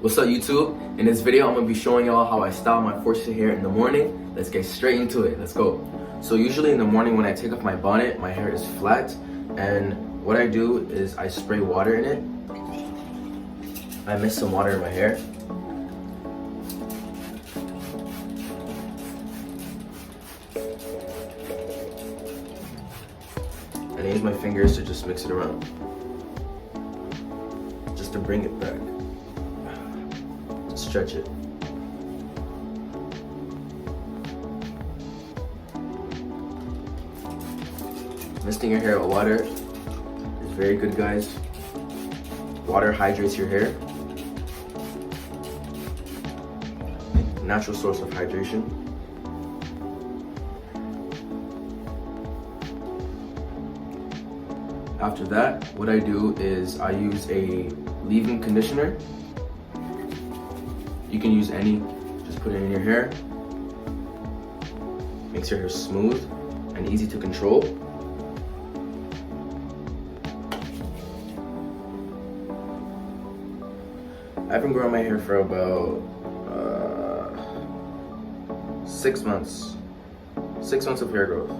What's up, YouTube? In this video, I'm gonna be showing y'all how I style my forced hair in the morning. Let's get straight into it. Let's go. So usually in the morning when I take off my bonnet, my hair is flat, and what I do is I spray water in it. I mix some water in my hair. And I use my fingers to just mix it around, just to bring it back. Stretch it. Misting your hair with water is very good, guys. Water hydrates your hair. Natural source of hydration. After that, what I do is I use a leave-in conditioner. You can use any, just put it in your hair. Makes your hair smooth and easy to control. I've been growing my hair for about 6 months. 6 months of hair growth.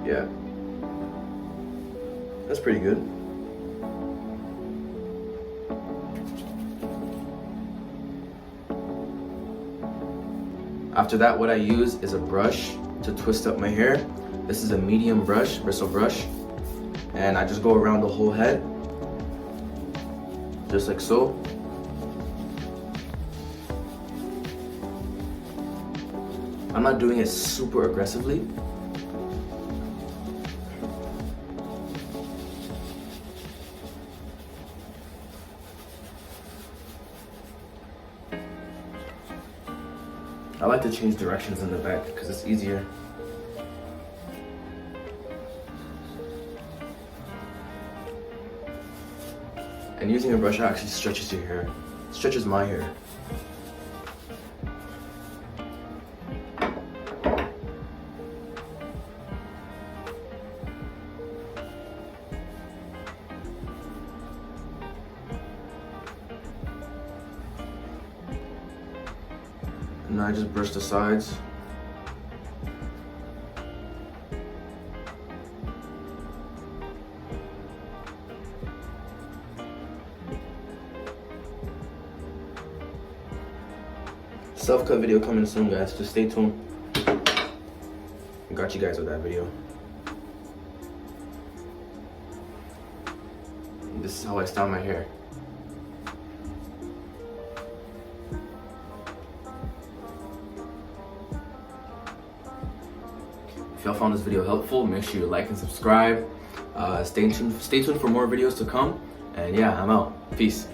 Yeah. That's pretty good. After that, what I use is a brush to twist up my hair. This is a medium brush, bristle brush. And I just go around the whole head, just like so. I'm not doing it super aggressively. I like to change directions in the back because it's easier. And using a brush actually stretches your hair. It stretches my hair. And now I just brush the sides. Self-cut video coming soon, guys. Just stay tuned. I got you guys with that video. And this is how I style my hair. If y'all found this video helpful, make sure you like and subscribe. Stay tuned for more videos to come. And yeah, I'm out. Peace.